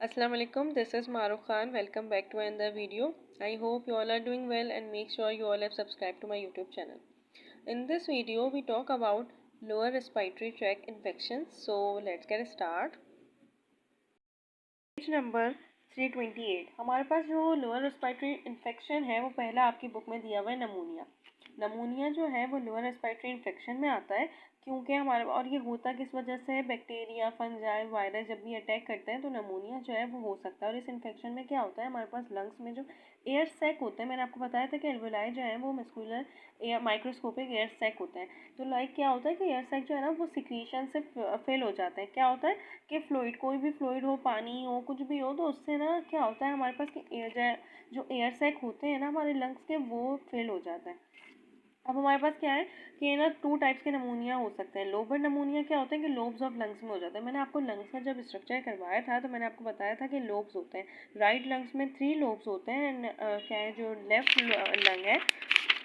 Assalamu alaikum. This is Maruf Khan. Welcome back to another video. I hope you all are doing well and make sure you all have subscribed to my YouTube channel. In this video, we talk about lower respiratory tract infections. So let's get started. Page number 328 हमारे पास जो lower respiratory infection है वो पहला आपकी book में दिया हुआ है नमूनिया। नमूनिया जो है वो लोअर रेस्पिरेटरी इन्फेक्शन में आता है क्योंकि हमारे और ये होता किस वजह से है, बैक्टीरिया फंजाई वायरस जब भी अटैक करते हैं तो नमूनिया जो है वो हो सकता है। और इस इन्फेक्शन में क्या होता है, हमारे पास लंग्स में जो एयर सैक होते हैं, मैंने आपको बताया था कि एल्वेलाई जो है वो muscular air microscopic air sac होते हैं। तो लाइक क्या होता है कि एयर सैक जो है ना वो सिक्रीशन से फिल हो जाते हैं। क्या होता है कि फ्लूइड, कोई भी फ्लूइड हो, पानी हो, कुछ भी हो, तो उससे ना क्या होता है हमारे पास कि एयर जो एयर सैक होते हैं ना हमारे लंग्स के वो फिल हो जाता है। अब हमारे पास क्या है कि ना 2 टाइप्स के नमूनिया हो सकते हैं। लोबर नमूनिया क्या होता है कि लोब्स ऑफ लंग्स में हो जाता है। मैंने आपको लंग्स का जब स्ट्रक्चर करवाया था तो मैंने आपको बताया था कि लोब्स होते हैं। राइट लंग्स में 3 लोब्स होते हैं। क्या है जो लेफ्ट लंग है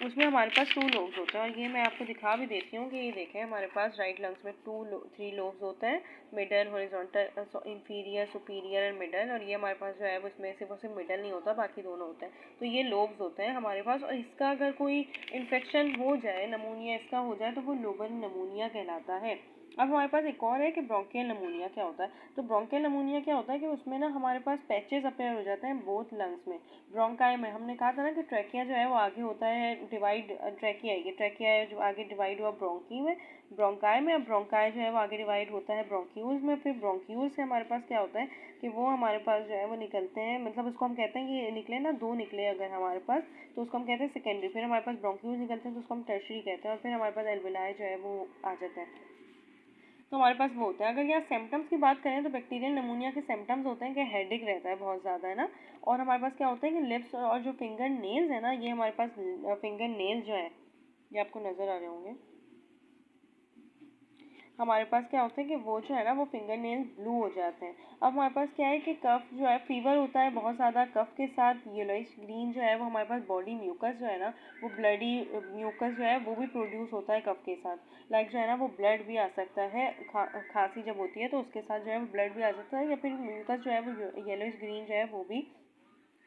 उसमें हमारे पास 2 लोब्स होते हैं। और ये मैं आपको दिखा भी देती हूँ कि ये देखें हमारे पास राइट लंग्स में 3 लोब्स होते हैं, middle, horizontal, inferior, superior and middle. और ये हमारे पास जो है वो इसमें सिर्फ मिडल नहीं होता, बाकी दोनों होते हैं। तो ये लोब्स होते हैं हमारे पास। और इसका अगर कोई इन्फेक्शन हो जाए, नमूनिया इसका हो जाए, तो वो लोबर नमूनिया कहलाता है। अब हमारे पास एक और है कि ब्रोंकियल नमूनिया क्या होता है। तो ब्रोंकियल नमूनिया क्या होता है कि उसमें ना हमारे पास पैचेस अपेयर हो जाते हैं बोथ लंग्स में। ब्रोंकाई में हमने कहा था ना कि ट्रैकिया जो है वो आगे होता है डिवाइड, ट्रैकिया ये ट्रैकिया है जो आगे डिवाइड हुआ ब्रोंकी में, ब्रोंकाई में। अब ब्रोंकाई जो है वो आगे डिवाइड होता है ब्रोंक्यूल्स में। फिर ब्रोंक्यूल्स से हमारे पास क्या होता है कि वो हमारे पास जो है वो निकलते हैं, मतलब उसको हम कहते हैं कि ये निकले ना, 2 निकले अगर हमारे पास तो उसको हम कहते हैं सेकेंडरी। फिर हमारे पास ब्रोंक्यूल्स निकलते हैं तो उसको हम टर्शरी कहते हैं। और फिर हमारे पास एल्वेलाई जो है वो आ जाता है। तो हमारे पास वो होता है। अगर यहाँ सिम्टम्स की बात करें तो बैक्टीरियल नमूनिया के सिम्टम्स होते हैं कि हेडेक रहता है बहुत ज़्यादा, है ना। और हमारे पास क्या होता है कि लिप्स और जो फिंगर नेल्स है ना, ये हमारे पास फिंगर नेल्स जो है ये आपको नज़र आ रहे होंगे। हमारे पास क्या होता है कि वो जो है ना वो फिंगर नेल्स ब्लू हो जाते हैं। अब हमारे पास क्या है कि कफ जो है, फीवर होता है बहुत ज़्यादा, कफ के साथ येलोइश ग्रीन जो है वो हमारे पास बॉडी म्यूकस जो है ना वो ब्लडी म्यूकस जो है वो भी प्रोड्यूस होता है कफ के साथ। लाइक जो है ना वो ब्लड भी आ सकता है, खांसी जब होती है तो उसके साथ जो है वो ब्लड भी आ सकता है, या फिर म्यूकस जो है वो येलोइश ग्रीन जो है वो भी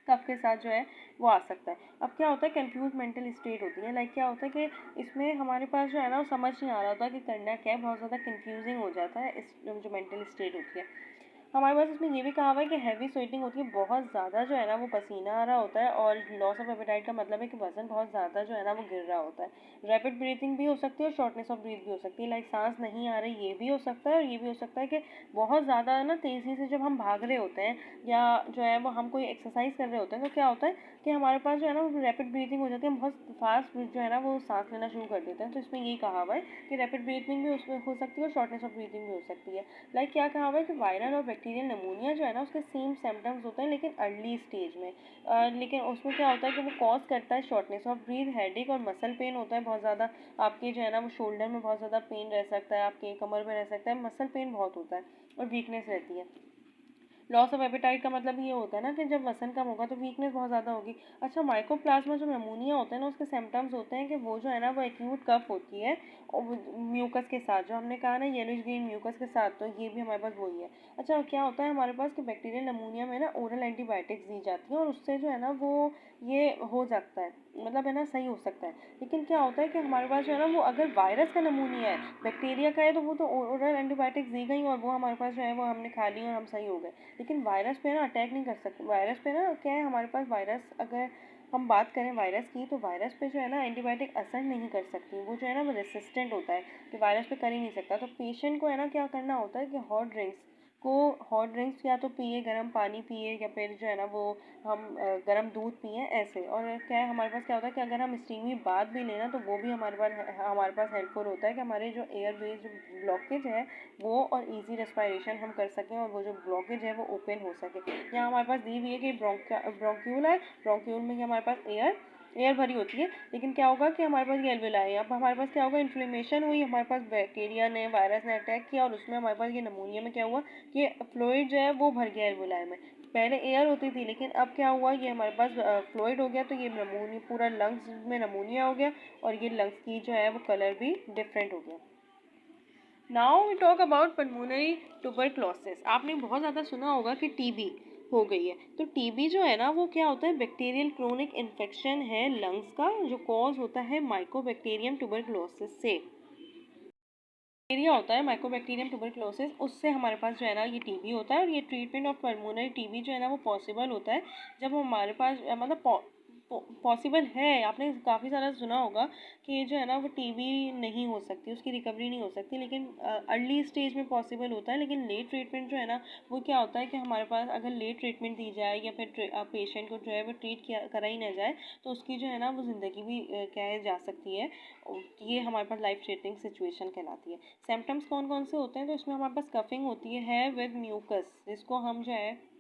कफ के साथ जो है वो आ सकता है। अब क्या होता है, कंफ्यूज मेंटल स्टेट होती है। लाइक क्या होता है कि इसमें हमारे पास जो है ना वो समझ नहीं आ रहा होता कि करना क्या है, बहुत ज़्यादा कंफ्यूजिंग हो जाता है इस जो मेंटल स्टेट होती है। हमारे पास इसमें ये भी कहा हुआ है कि हैवी स्वेटिंग होती है, बहुत ज़्यादा जो है ना वो पसीना आ रहा होता है। और लॉस ऑफ एपेटाइट का मतलब है कि वजन बहुत ज़्यादा जो है ना वो गिर रहा होता है। रैपिड ब्रीथिंग भी हो सकती है और शॉर्टनेस ऑफ ब्रीथ भी हो सकती है। लाइक सांस नहीं आ रही, ये भी हो सकता है। और ये भी हो सकता है कि बहुत ज़्यादा ना तेज़ी से जब हम भाग रहे होते हैं या जो है वो हम कोई एक्सरसाइज कर रहे होते हैं तो क्या होता है कि हमारे पास जो है ना वो रैपिड ब्रीथिंग हो जाती है, हम बहुत फास्ट जो है ना वो सांस लेना शुरू कर देते हैं। तो इसमें यही कहा हुआ है कि रैपिड ब्रीथिंग भी उसमें हो सकती है और शॉर्टनेस ऑफ ब्रीथिंग भी हो सकती है। लाइक क्या कहा हुआ है कि वायरल और बैक्टीरियल नमूनिया जो है ना उसके सेम सिम्टम्स होते हैं लेकिन अर्ली स्टेज में। लेकिन उसमें क्या होता है कि वो कॉज करता है शॉर्टनेस ऑफ ब्रीथ, हेडेक और मसल पेन होता है बहुत ज़्यादा। आपके जो है ना वो शोल्डर में बहुत ज़्यादा पेन रह सकता है, आपके कमर में रह सकता है, मसल पेन बहुत होता है और वीकनेस रहती है। लॉस ऑफ एपेटाइट का मतलब ये होता है ना कि जब वजन कम होगा तो वीकनेस बहुत ज़्यादा होगी। अच्छा, माइकोप्लाज्मा जो नमूनिया होता है ना उसके सिम्टम्स होते हैं कि वो जो है ना वो एक्यूट कफ होती है और म्यूकस के साथ, जो हमने कहा ना येलोइश ग्रीन म्यूकस के साथ, तो ये भी हमारे पास वही है। अच्छा, क्या होता है हमारे पास कि बैक्टीरियल नमूनिया में ना ओरल एंटीबायोटिक्स दी जाती हैं और उससे जो है ना वो ये हो सकता है, मतलब है ना सही हो सकता है। लेकिन क्या होता है कि हमारे पास जो है ना वो अगर वायरस का नमूनिया है, बैक्टीरिया का है, तो वो तो ओरल एंटीबायोटिक्स दी गई और वो हमारे पास जो है वो हमने खा ली और हम सही हो गए। लेकिन वायरस पे ना अटैक नहीं कर सकते। वायरस पे ना क्या है, हमारे पास वायरस, अगर हम बात करें वायरस की, तो वायरस पे जो है ना एंटीबायोटिक असर नहीं कर सकती। वो जो है ना वो रेसिस्टेंट होता है कि वायरस पे कर ही नहीं सकता। तो पेशेंट को है ना क्या करना होता है कि हॉट ड्रिंक्स या तो पिए, गर्म पानी पिए, या फिर जो है ना वो हम गर्म दूध पिए ऐसे। और क्या है हमारे पास क्या होता है कि अगर हम स्टीमी बाथ भी लेना तो वो भी हमारे पास हेल्पफुल होता है कि हमारे जो एयरवेज जो ब्लॉकेज है वो और इजी रेस्पिरेशन हम कर सकें और वो जो ब्लॉकेज है वो ओपन हो सके। यहाँ हमारे पास दी हुई है कि ब्रोंक्यूल है, ब्रोंक्यूल में हमारे पास एयर भरी होती है। लेकिन क्या होगा कि हमारे पास ये एल्वेलाई है। अब हमारे पास क्या होगा, इन्फ्लेमेशन हुई, हमारे पास बैक्टीरिया ने, वायरस ने अटैक किया और उसमें हमारे पास ये नमूनिया में क्या हुआ कि फ्लूइड जो है वो भर गया एल्वेलाई में। पहले एयर होती थी लेकिन अब क्या हुआ, ये हमारे पास फ्लूइड हो गया, तो ये नमूनिया पूरा लंग्स में नमूनिया हो गया और ये लंग्स की जो है वो कलर भी डिफरेंट हो गया। Now we talk about pulmonary tuberculosis. आपने बहुत ज़्यादा सुना होगा कि टीबी हो गई है। तो टीबी जो है ना वो क्या होता है, बैक्टीरियल क्रोनिक इन्फेक्शन है लंग्स का, जो कॉज होता है माइकोबैक्टीरियम ट्यूबरक्लोसिस से। बैक्टीरिया होता है माइकोबैक्टीरियम ट्यूबरक्लोसिस, उससे हमारे पास जो है ना ये टीबी होता है। और ये ट्रीटमेंट ऑफ पल्मोनरी टीबी जो है ना वो पॉसिबल होता है जब हमारे पास मतलब पॉसिबल है। आपने काफ़ी सारा सुना होगा कि जो है ना वो टीबी नहीं हो सकती, उसकी रिकवरी नहीं हो सकती, लेकिन अर्ली स्टेज में पॉसिबल होता है। लेकिन लेट ट्रीटमेंट जो है ना वो क्या होता है कि हमारे पास अगर लेट ट्रीटमेंट दी जाए या फिर पेशेंट को जो है वो ट्रीट किया करा ही ना जाए तो उसकी जो है ना वो ज़िंदगी भी क्या है जा सकती है। ये हमारे पास लाइफ थ्रेटनिंग सिचुएशन कहलाती है। सिम्टम्स कौन कौन से होते हैं, तो इसमें हमारे पास कफिंग होती है विद म्यूकस, जिसको हम जो है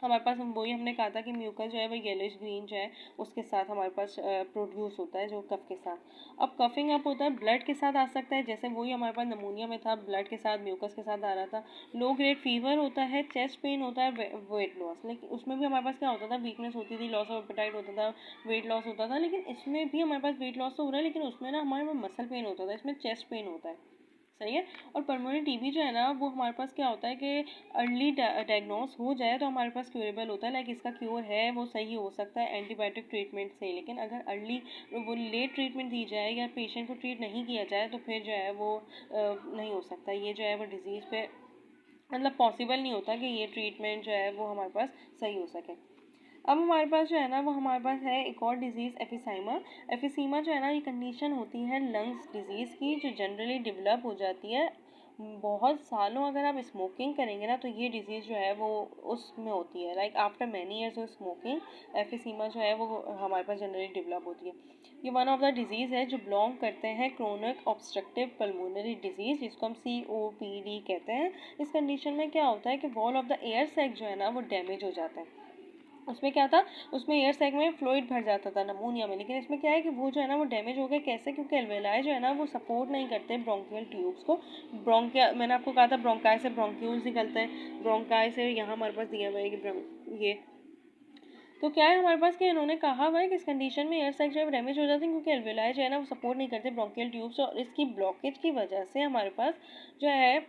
हमारे पास वही हमने कहा था कि म्यूकस जो है वो येलोइश ग्रीन जो है उसके साथ हमारे पास प्रोड्यूस होता है जो कफ के साथ। अब कफिंग अप होता है ब्लड के साथ आ सकता है, जैसे वही हमारे पास नमूनिया में था, ब्लड के साथ म्यूकस के साथ आ रहा था। लो ग्रेड फीवर होता है, चेस्ट पेन होता है, वेट लॉस, लेकिन उसमें भी हमारे पास क्या होता था, वीकनेस होती थी, लॉस ऑफ एपेटाइट होता था, वेट लॉस होता था। लेकिन इसमें भी हमारे पास वेट लॉस तो हो रहा है, लेकिन उसमें ना हमारे पास मसल पेन होता था, इसमें चेस्ट पेन होता है। सही है। और पल्मोनरी टीबी जो है ना वो हमारे पास क्या होता है कि अर्ली डायग्नोस हो जाए तो हमारे पास क्यूरेबल होता है, लाइक इसका क्योर है वो सही हो सकता है एंटीबायोटिक ट्रीटमेंट से। लेकिन अगर अर्ली वो लेट ट्रीटमेंट दी जाए या पेशेंट को ट्रीट नहीं किया जाए तो फिर जो है वो नहीं हो सकता, ये जो है वो डिजीज़ पे मतलब पॉसिबल नहीं होता कि ये ट्रीटमेंट जो है वो हमारे पास सही हो सके। अब हमारे पास जो है ना वो हमारे पास है एक और डिज़ीज़ एफिसाइमा। एफिसीमा जो है ना ये कंडीशन होती है लंग्स डिजीज़ की, जो जनरली डेवलप हो जाती है बहुत सालों अगर आप स्मोकिंग करेंगे ना तो ये डिज़ीज़ जो है वो उसमें होती है, like after many years of smoking emphysema जो है वो हमारे पास जनरली डेवलप होती है। ये वन ऑफ द डिजीज़ है जो बिलोंग करते हैं क्रोनिक ऑब्स्ट्रक्टिव पल्मोनरी डिजीज़, जिसको हम COPD कहते हैं। इस कंडीशन में क्या होता है कि wall of the air sac जो है ना वो डैमेज हो जाता है। उसमें क्या था, उसमें एयर सैक में फ्लूइड भर जाता था नमूनिया में, लेकिन इसमें क्या है कि वो जो है ना वो डैमेज हो गया। कैसे? क्योंकि एल्वेलाई जो है ना वो सपोर्ट नहीं करते ब्रोंकियल ट्यूब्स को। ब्रोंकिया मैंने आपको कहा था ब्रोंकाई से ब्रोंक्यूल्स निकलते हैं, ब्रोंकाई से यहाँ हमारे पास दिया हुआ है कि ये तो क्या है हमारे पास कि इन्होंने कहा हुआ है कि इस कंडीशन में एयर सैक जो है डैमेज हो जाती है क्योंकि एल्वेलाई जो है ना वो सपोर्ट नहीं करते ब्रोंकियल ट्यूब्स, और इसकी ब्लॉकेज की वजह से हमारे पास जो है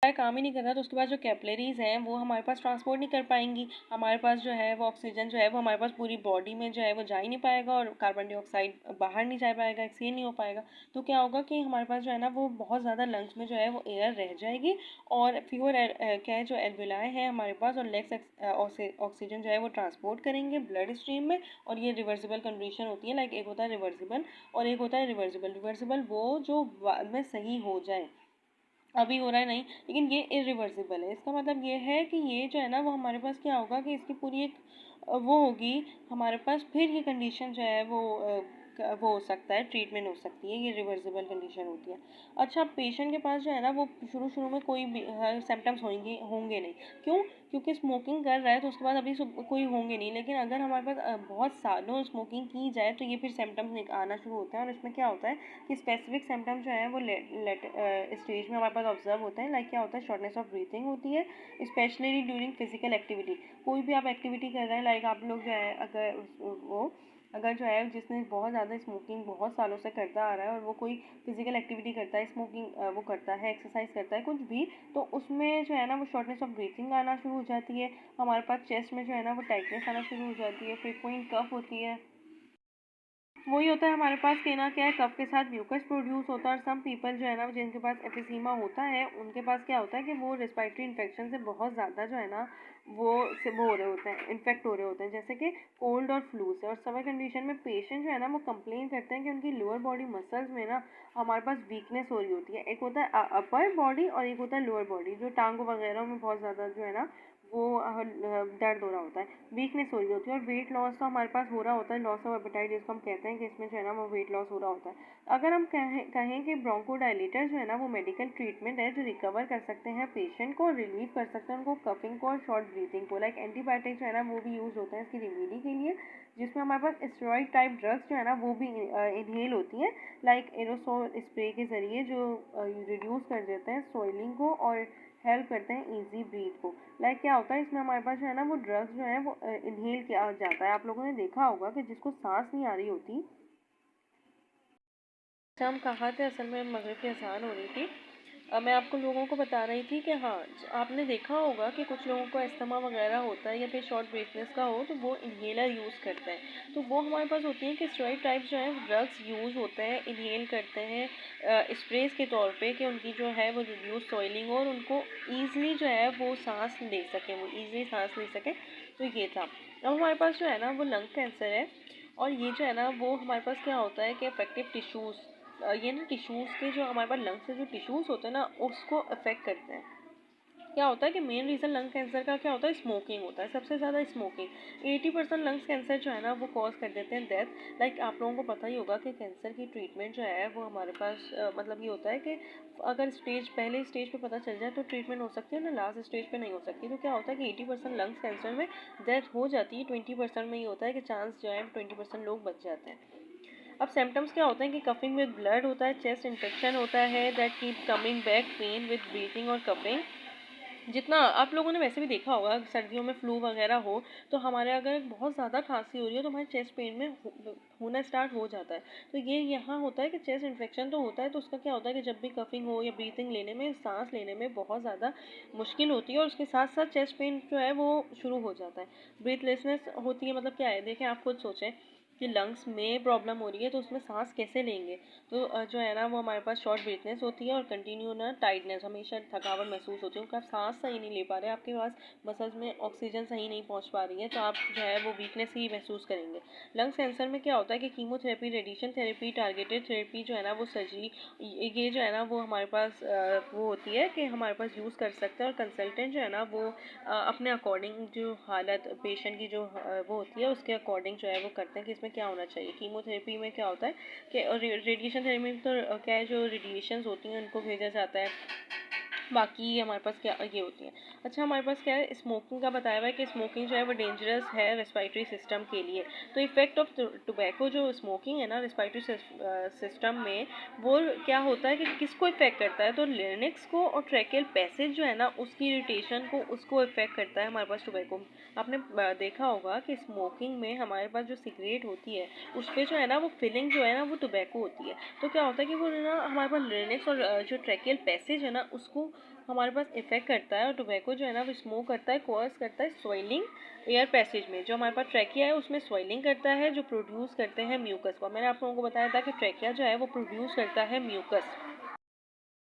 काम ही नहीं कर रहा। तो उसके बाद जो कैपिलरीज हैं वो हमारे पास ट्रांसपोर्ट नहीं कर पाएंगी, हमारे पास जो है वो ऑक्सीजन जो है वो हमारे पास पूरी बॉडी में जो है वो जा ही नहीं पाएगा, और कार्बन डाइऑक्साइड बाहर नहीं जा पाएगा, एक्सचेंज नहीं हो पाएगा। तो क्या होगा कि हमारे पास जो है ना वो बहुत ज़्यादा लंग्स में जो है वो एयर रह जाएगी, और फ्यूअर क्या है जो एल्वेलाई है हमारे पास और लेस ऑक्सीजन जो है वो ट्रांसपोर्ट करेंगे ब्लड स्ट्रीम में। और ये रिवर्सिबल कंडीशन होती है, लाइक एक होता है रिवर्सिबल और एक होता है रिवर्सिबल। रिवर्सिबल वो जो बाद में सही हो जाए, अभी हो रहा है नहीं, लेकिन ये इरिवर्सिबल है। इसका मतलब ये है कि ये जो है ना वो हमारे पास क्या होगा कि इसकी पूरी एक वो होगी हमारे पास, फिर ये कंडीशन जो है वो हो सकता है, ट्रीटमेंट हो सकती है, ये रिवर्सिबल कंडीशन होती है। अच्छा, पेशेंट के पास जो है ना वो शुरू शुरू में कोई भी सिम्टम्स होंगे होंगे नहीं। क्यों? क्योंकि स्मोकिंग कर रहा है तो उसके बाद अभी कोई होंगे नहीं। लेकिन अगर हमारे पास बहुत सालों स्मोकिंग की जाए तो ये फिर सिम्टम्स आना शुरू होते हैं। और इसमें क्या होता है कि स्पेसिफिक सिम्टम्स जो है वो स्टेज में हमारे पास ऑब्जर्व होते हैं, लाइक क्या होता है, शॉर्टनेस ऑफ ब्रीथिंग होती है, स्पेशली ड्यूरिंग फिजिकल एक्टिविटी। कोई भी आप एक्टिविटी कर रहे हैं, लाइक आप लोग जो है अगर जो है जिसने बहुत ज़्यादा स्मोकिंग बहुत सालों से करता आ रहा है और वो कोई फिजिकल एक्टिविटी करता है, स्मोकिंग वो करता है, एक्सरसाइज करता है कुछ भी, तो उसमें जो है ना वो शॉर्टनेस ऑफ ब्रीथिंग आना शुरू हो जाती है। हमारे पास चेस्ट में जो है ना वो टाइटनेस आना शुरू हो जाती है, फ्रीक्वेंट कफ होती है। वही होता है हमारे पास कि ना क्या है, कफ के साथ म्यूकस प्रोड्यूस होता है। और सम पीपल जो है ना जिनके पास एफिसीमा होता है उनके पास क्या होता है कि वो रेस्पिरेटरी इन्फेक्शन से बहुत ज़्यादा जो है ना वो हो रहे होते हैं, इन्फेक्ट हो रहे होते हैं, जैसे कि कोल्ड और फ्लू से। और समय कंडीशन में पेशेंट जो है ना वो कंप्लेन करते हैं कि उनकी लोअर बॉडी मसल्स में ना हमारे पास वीकनेस हो रही होती है। एक होता है अपर बॉडी और एक होता है लोअर बॉडी, जो टांगों वगैरह में बहुत ज़्यादा जो है ना वो दर्द हो रहा होता है, वीकनेस हो रही होती है। और वेट लॉस तो हमारे पास हो रहा होता है, लॉस ऑफ एपेटाइट जिसको हम कहते हैं कि इसमें जो है ना वो वेट लॉस हो रहा होता है। अगर हम कहें कि ब्रोंकोडायलेटर जो है ना वो मेडिकल ट्रीटमेंट है जो रिकवर कर सकते हैं पेशेंट को, रिलीव कर सकते हैं उनको कफिंग को और शॉर्ट ब्रीथिंग को। लाइक एंटीबायोटिक जो है ना वो भी यूज़ होते हैं इसकी रिमीडी के लिए, जिसमें हमारे पास स्टेरॉइड टाइप ड्रग्स जो है ना वो भी इनहेल होती हैं, लाइक एरोसोल स्प्रे के ज़रिए, जो रिड्यूस कर देते हैं स्वेलिंग को और हेल्प करते हैं इजी ब्रीथ को। लाइक क्या होता है इसमें हमारे पास जो है ना वो ड्रग्स जो है वो इनहेल किया जाता है। आप लोगों ने देखा होगा कि जिसको सांस नहीं आ रही होती हम कहाँ थे? असल में मगरिब की अज़ान हो रही थी। मैं आपको लोगों को बता रही थी कि हाँ, आपने देखा होगा कि कुछ लोगों को अस्थमा वगैरह होता है या फिर शॉर्ट ब्रेथनेस का हो तो वो इन्हेलर यूज़ करते हैं। तो वो हमारे पास होती है कि स्टेरॉइड टाइप जो है ड्रग्स यूज़ होते हैं, इन्हेल करते हैं स्प्रेस के तौर पे कि उनकी जो है वो रिड्यूस सॉइलिंग हो और उनको ईज़िली जो है वो सांस ले सकें, वो ईज़िली सांस ले सकें। तो ये था। अब हमारे पास जो है ना वो लंग कैंसर है और ये जो है ना वो हमारे पास क्या होता है कि अफेक्टिव टिश्यूज़, ये ना टिश्यूज़ के जो हमारे पास लंग्स के जो टिश्यूज़ होते हैं ना उसको अफेक्ट करते हैं। क्या होता है कि मेन रीज़न लंग कैंसर का क्या होता है? स्मोकिंग होता है, सबसे ज़्यादा स्मोकिंग। 80% लंग्स कैंसर जो है ना वो कॉज कर देते हैं डेथ। लाइक आप लोगों को पता ही होगा कि कैंसर की ट्रीटमेंट जो है वो हमारे पास मतलब ये होता है कि अगर पहले स्टेज पे पता चल जाए तो ट्रीटमेंट हो सकती है ना, लास्ट स्टेज पे नहीं हो सकती। तो क्या होता है कि 80% लंग्स कैंसर में डेथ हो जाती है, 20% में ये होता है कि चांस जो है 20% लोग बच जाते हैं। अब सिम्टम्स क्या होते हैं कि कफिंग विद ब्लड होता है, चेस्ट इन्फेक्शन होता है that keep coming back, pain with breathing और कफिंग। जितना आप लोगों ने वैसे भी देखा होगा सर्दियों में फ्लू वगैरह हो तो हमारे अगर बहुत ज़्यादा खांसी हो रही है तो हमारे चेस्ट पेन में होना स्टार्ट हो जाता है। तो ये यहाँ होता है कि चेस्ट इन्फेक्शन तो होता है, तो उसका क्या होता है कि जब भी कफिंग हो या ब्रीथिंग लेने में, सांस लेने में बहुत ज़्यादा मुश्किल होती है और उसके साथ साथ चेस्ट पेन जो है वो शुरू हो जाता है। ब्रीथलेसनेस होती है, मतलब क्या है देखें, आप खुद सोचें कि लंग्स में प्रॉब्लम हो रही है तो उसमें सांस कैसे लेंगे। तो जो है ना वो हमारे पास शॉर्ट ब्रीथनेस होती है और कंटिन्यू ना टाइटनेस, हमेशा थकावट महसूस होती है क्योंकि आप सांस सही नहीं ले पा रहे, आपके पास मसल्स में ऑक्सीजन सही नहीं पहुंच पा रही है, तो आप जो है वो वीकनेस ही महसूस करेंगे। लंग्स कैंसर में क्या होता है कि chemotherapy, radiation therapy, targeted therapy जो है ना वो सर्जरी, ये जो है ना वो हमारे पास वो होती है कि हमारे पास यूज़ कर सकते हैं और कंसल्टेंट जो है ना वो अपने अकॉर्डिंग जो हालत पेशेंट की जो वो होती है उसके अकॉर्डिंग जो है वो करते हैं कि इसमें क्या होना चाहिए। कीमोथेरेपी में क्या होता है कि रेडिएशन थेरेपी में तो क्या है, जो रेडिएशंस होती हैं उनको भेजा जाता है। बाकी हमारे पास क्या ये होती है। अच्छा, हमारे पास क्या है, स्मोकिंग का बताया हुआ है कि स्मोकिंग जो है वो डेंजरस है रेस्पिरेटरी सिस्टम के लिए। तो इफेक्ट ऑफ टोबैको, जो स्मोकिंग है ना रेस्पिरेटरी सिस्टम में, वो क्या होता है कि किसको इफेक्ट करता है, तो लेरिंक्स को और ट्रैकियल पैसेज जो है ना उसकी इरिटेशन को, उसको इफेक्ट करता है हमारे पास टोबैको। आपने देखा होगा कि स्मोकिंग में हमारे पास जो सिगरेट होती है उस पर जो है ना वो फिलिंग जो है ना वो टोबैको होती है। तो क्या होता है कि वो ना हमारे पास लेरिंक्स और जो ट्रैकियल पैसेज है ना उसको हमारे पास इफेक्ट करता है। और टोबैको जो है ना वो स्मोक करता है, कॉज करता है स्वेलिंग एयर पैसेज में। जो हमारे पास ट्रैकिया है उसमें स्वेलिंग करता है, जो प्रोड्यूस करते हैं म्यूकस को। मैंने आप लोगों को बताया था कि ट्रैकिया जो है वो प्रोड्यूस करता है म्यूकस।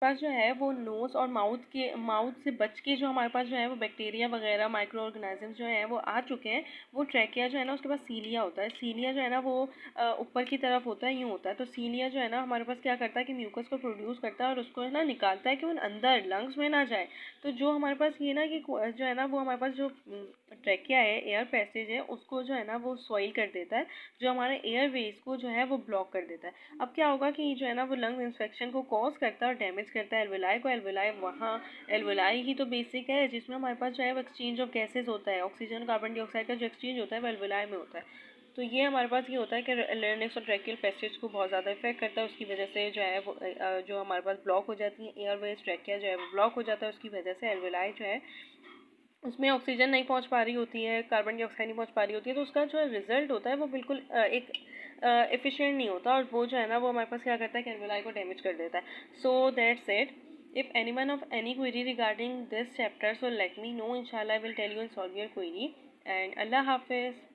पास जो है वो नोज़ और माउथ से बच के जो हमारे पास जो है वो बैक्टीरिया वगैरह माइक्रो ऑर्गेनिज्म जो है वो आ चुके हैं। वो ट्रैकिया जो है ना उसके पास सीलिया होता है। सीलिया जो है ना वो ऊपर की तरफ होता है, यूँ होता है। तो सीलिया जो है ना हमारे पास क्या करता है कि म्यूकस को प्रोड्यूस करता है और उसको है ना निकालता है कि वो अंदर लंग्स में ना जाए। तो जो हमारे पास ये ना कि जो है ना वो हमारे पास जो ट्रैकिया है, एयर पैसेज है, उसको जो है ना वो सॉइल कर देता है, जो हमारे एयरवेज को जो है वो ब्लॉक कर देता है। अब क्या होगा कि जो है ना वो लंग इन्फेक्शन को कॉज करता है और डैमेज करता है एल्वेलाई को। एल्वेलाई ही तो बेसिक है जिसमें हमारे पास जो है वो एक्सचेंज ऑफ गैसेज होता है, ऑक्सीजन कार्बन डाइऑक्साइड का जो एक्सचेंज होता है वो एल्वेलाई में होता है। तो ये हमारे पास ये होता है कि लेरिंक्स और ट्रैकियल पैसेज को बहुत ज़्यादा इफेक्ट करता है। उसकी वजह से जो है वो जो हमारे पास ब्लॉक हो जाती है एयरवेज, ट्रैकिया जो है वो ब्लॉक हो जाता है। उसकी वजह से एल्वेलाई जो है उसमें ऑक्सीजन नहीं पहुंच पा रही होती है, कार्बन डाइऑक्साइड नहीं पहुंच पा रही होती है, तो उसका जो रिजल्ट होता है वो बिल्कुल एक एफिशिएंट नहीं होता और वो जो है ना वो हमारे पास क्या करता है कि एल्वेलाई को डैमेज कर देता है। So that's it. If anyone of any query regarding this chapter so let me know, इंशाल्लाह I will tell you and solve your query. And अल्लाह हाफिज़।